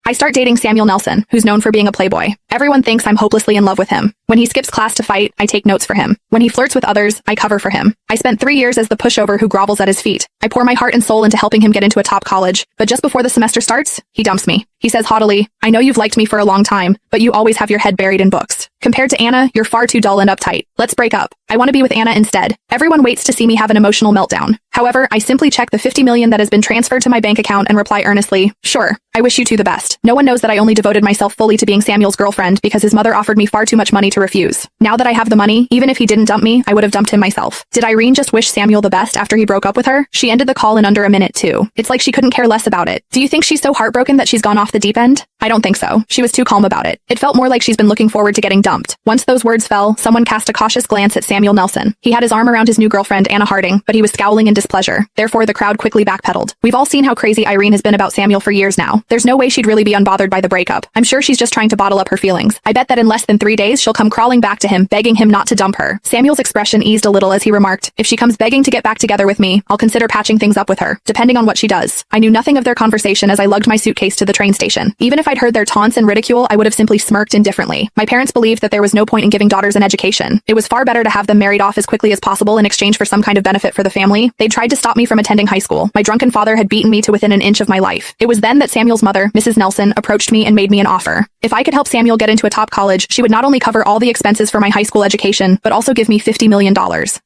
I start dating Samuel Nelson, who's known for being a playboy. Everyone thinks I'm hopelessly in love with him. When he skips class to fight, I take notes for him. When he flirts with others, I cover for him. I spent 3 years as the pushover who grovels at his feet. I pour my heart and soul into helping him get into a top college, but just before the semester starts, he dumps me. He says haughtily, "I know you've liked me for a long time, but you always have your head buried in books. Compared to Anna, you're far too dull and uptight. Let's break up. I want to be with Anna instead." Everyone waits to see me have an emotional meltdown. However, I simply check the $50 million that has been transferred to my bank account and reply earnestly, "Sure, I wish you two the best." No one knows that I only devoted myself fully to being Samuel's girlfriend because his mother offered me far too much money to refuse. Now that I have the money, even if he didn't dump me, I would have dumped him myself. Did Irene just wish Samuel the best after he broke up with her? She ended the call in under a minute too. It's like she couldn't care less about it. Do you think she's so heartbroken that she's gone off the deep end? I don't think so. She was too calm about it. It felt more like she's been looking forward to getting dumped. Once those words fell, someone cast a cautious glance at Samuel Nelson. He had his arm around his new girlfriend, Anna Harding, but he was scowling in displeasure. Therefore, the crowd quickly backpedaled. We've all seen how crazy Irene has been about Samuel for years now. There's no way she'd really be unbothered by the breakup. I'm sure she's just trying to bottle up her feelings. I bet that in less than 3 days, she'll come crawling back to him, begging him not to dump her. Samuel's expression eased a little as he remarked, "If she comes begging to get back together with me, I'll consider patching things up with her, depending on what she does." I knew nothing of their conversation as I lugged my suitcase to the train station. Even if I'd heard their taunts and ridicule, I would have simply smirked indifferently. My parents believed that there was no point in giving daughters an education. It was far better to have them married off as quickly as possible in exchange for some kind of benefit for the family. They'd tried to stop me from attending high school. My drunken father had beaten me to within an inch of my life. It was then that Samuel's mother, Mrs. Nelson, approached me and made me an offer. If I could help Samuel get into a top college, she would not only cover all the expenses for my high school education, but also give me $50 million.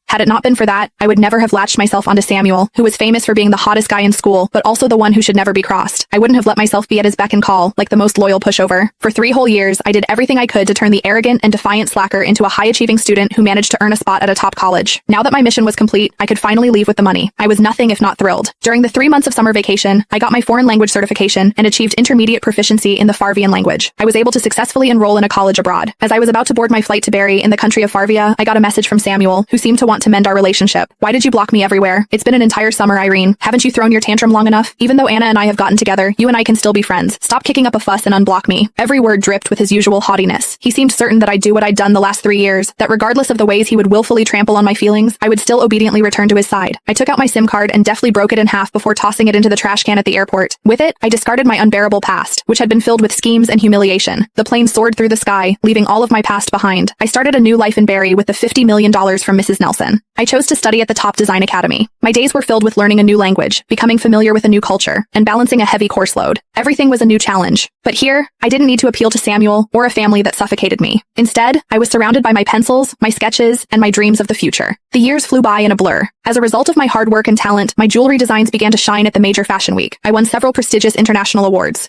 Had it not been for that, I would never have latched myself onto Samuel, who was famous for being the hottest guy in school, but also the one who should never be crossed. I wouldn't have let myself be at his beck and call, like the most loyal pushover. For 3 whole years, I did everything I could to turn the arrogant and defiant slacker into a high-achieving student who managed to earn a spot at a top college. Now that my mission was complete, I could finally leave with the money. I was nothing if not thrilled. During the 3 months of summer vacation, I got my foreign language certification and achieved intermediate proficiency in the Farvian language. I was able to successfully enroll in a college abroad. As I was about to board my flight to Bari in the country of Farvia, I got a message from Samuel, who seemed to want to mend our relationship. "Why did you block me everywhere? It's been an entire summer, Irene. Haven't you thrown your tantrum long enough? Even though Anna and I have gotten together, you and I can still be friends. Stop kicking up a fuss and unblock me." Every word dripped with his usual haughtiness. He seemed certain that I'd do what I'd done the last 3 years, that regardless of the ways he would willfully trample on my feelings, I would still obediently return to his side. I took out my SIM card and deftly broke it in half before tossing it into the trash can at the airport. With it, I discarded my unbearable past, which had been filled with schemes and humiliation. The plane soared through the sky, leaving all of my past behind. I started a new life in Bari with the $50 million from Mrs. Nelson. I chose to study at the top design academy. My days were filled with learning a new language, becoming familiar with a new culture, and balancing a heavy course load. Everything was a new challenge. But here, I didn't need to appeal to Samuel or a family that suffocated me. Instead, I was surrounded by my pencils, my sketches, and my dreams of the future. The years flew by in a blur. As a result of my hard work and talent, my jewelry designs began to shine at the major fashion week. I won several prestigious international awards.